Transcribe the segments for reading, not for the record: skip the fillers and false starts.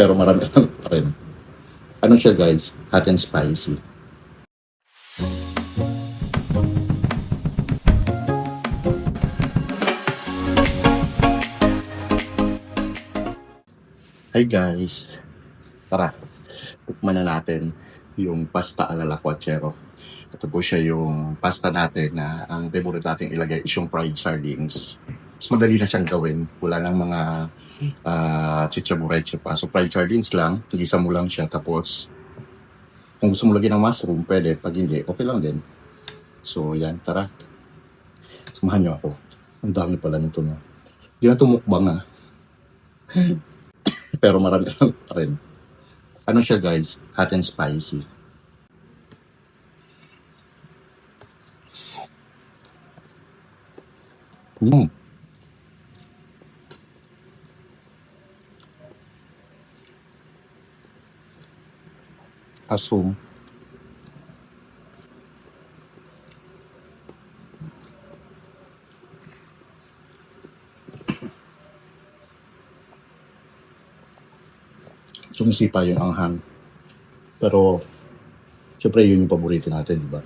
pero marami lang pa rin. Ano siya guys? Hot and spicy. Hi guys! Tara, tikman na natin yung pasta ala lakwachero. Ito po siya yung pasta natin na ang favorite natin ilagay is yung fried sardines. Mas madali na siyang gawin. Wala nang mga chichabureche pa. So fried sardines lang, tigisa mo lang siya. Tapos kung gusto mo lagyan ng mushroom, pwede. Pag hindi, okay lang din. So yan, tara. Samahan niyo ako. Ang dami pala nito na. Hindi na tumukbang ah. Pero marami lang pa rin. Ano siya guys? Hot and spicy. Mm. Mushroom. Sumisipa yung anghang. Pero, syempre yun yung paborito natin, di ba?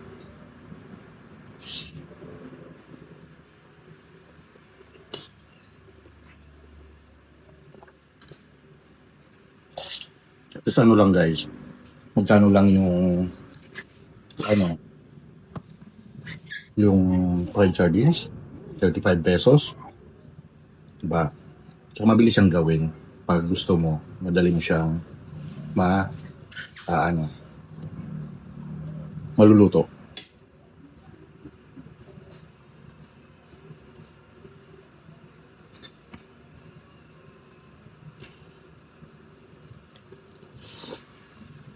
Tapos ano lang guys, magkano lang ano, yung fried sardines? 35 pesos. Diba? Tsaka mabilis siyang gawin. Pag gusto mo, madali mo siyang ma, ano, maluluto.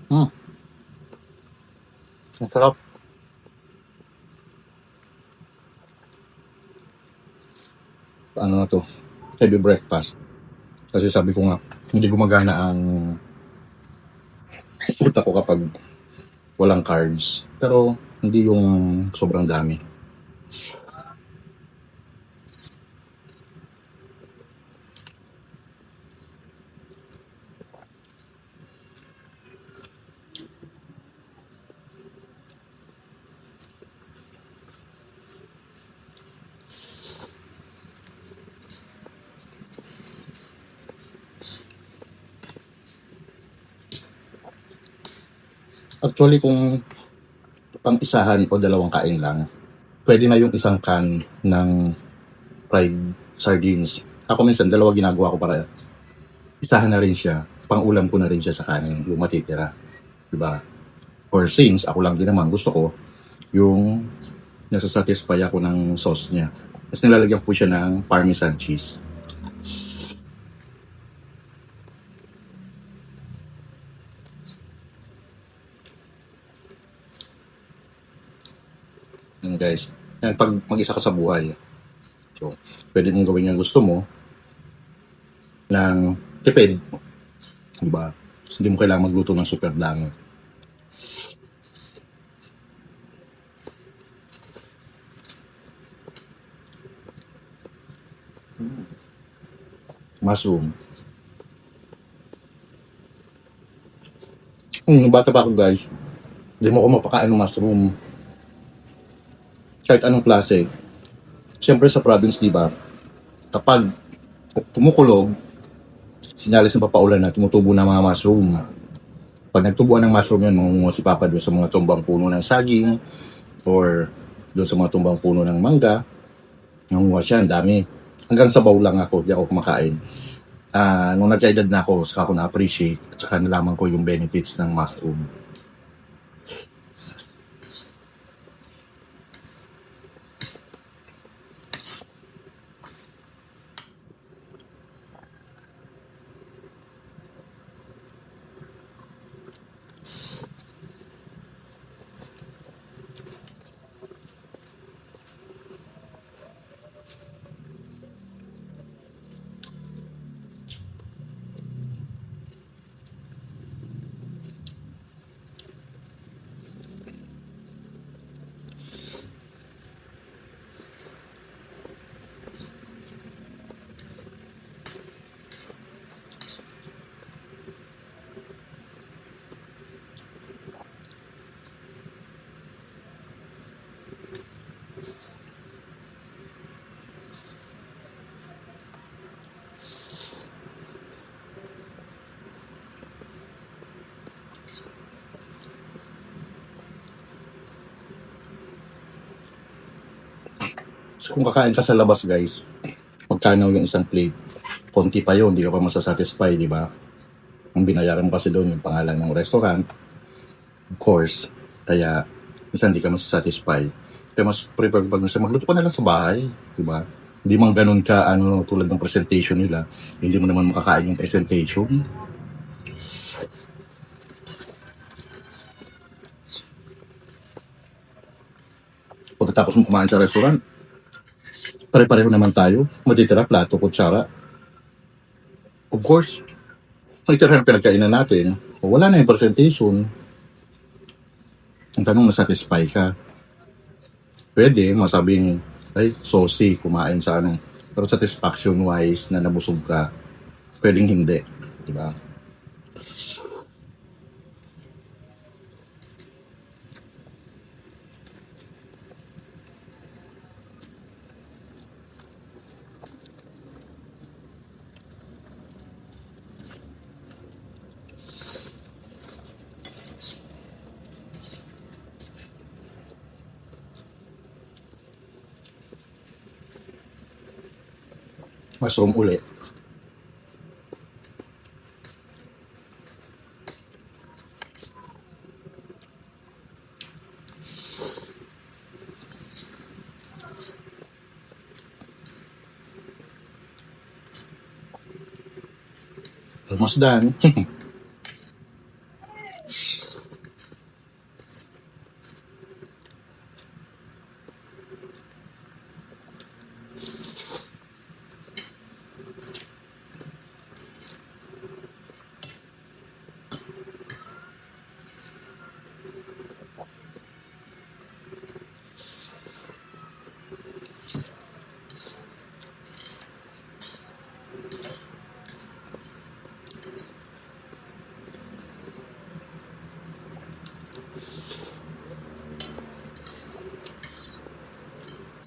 Hmm, ang sarap. Ano na to? Heavy breakfast. Kasi sabi ko nga, hindi gumagana ang utak ko kapag walang carbs. Pero hindi yung sobrang dami. Actually, kung pang-isahan o dalawang kain lang, pwede na yung isang can ng fried sardines. Ako minsan, dalawa ginagawa ko para isahan na rin siya. Pang-ulam ko na rin siya sa kanin, yung matitira. Diba? Or since, ako lang din naman, gusto ko, yung nasasatisfy ako ng sauce niya. Tapos nilalagyan ko siya ng parmesan cheese. Yan guys. Yan, pag mag-isa ka sa buhay. So, pwede mong gawin yung gusto mo ng tipid. Diba? Tapos hindi mo kailangan magluto ng super dami. Mushroom. Bata pa ako guys, hindi mo ako mapakain ng mushroom. Kahit anong klase. Siyempre sa province, di ba, kapag tumukulog, sinyalis ng papaulan na tumutubo ng mga mushroom. Pag nagtubuan ng mushroom yun, mangunguha si Papa doon sa mga tumbang puno ng saging or doon sa mga tumbang puno ng mangga. Nangunguha siya, ang dami. Hanggang sabaw lang ako, di ako kumakain. Nung nagkaedad na ako, saka ako na-appreciate at saka nalaman ko yung benefits ng mushroom. Kung kakain ka sa labas, guys, magkano yung isang plate? Konti pa yun, hindi ka pa masasatisfy, di ba? Ang binayaran mo kasi doon yung pangalan ng restaurant, of course. Kaya, minsan hindi ka masasatisfy. Kaya mas prefer pag magluto ka na lang sa bahay, di ba? Hindi man ganun ka, tulad ng presentation nila, hindi mo naman makakain yung presentation. Pagkatapos mo kumain sa restaurant, pare-pareho naman tayo. Matitira, plato, kutsara. Of course, matitira ang pinagkainan natin. Wala na yung presentation. Ang tanong, nasatisfy ka. Pwede, masabing, ay, saucy, kumain sa ano. Pero satisfaction-wise na nabusog ka, pwedeng hindi. Diba? Mushroom ulit. Almost done.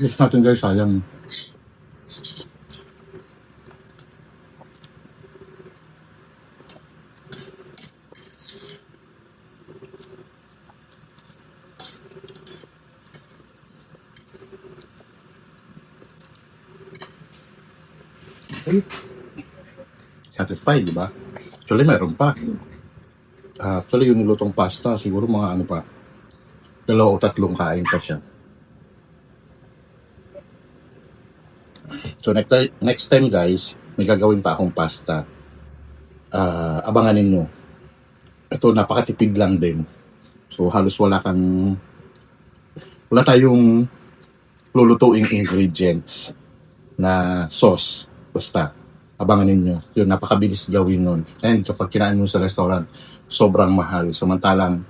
Yes natin guys, sayang. Okay. Satisfied, di ba? Actually, meron pa. Actually, yung nilutong pasta, siguro mga ano pa, 2 o 3 kain pa siya. So, next time guys, may gagawin pa akong pasta. Abangan ninyo. Ito, napakatipid lang din. So, halos wala tayong lulutuing ingredients na sauce. Basta, abangan ninyo. Yun, napakabilis gawin nun. And kapag kinain mo sa restaurant, sobrang mahal. Samantalang,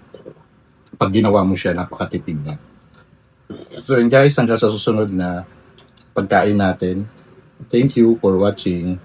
pag ginawa mo siya, napakatipid na. So yun guys, hanggang sa susunod na pagkain natin. Thank you for watching.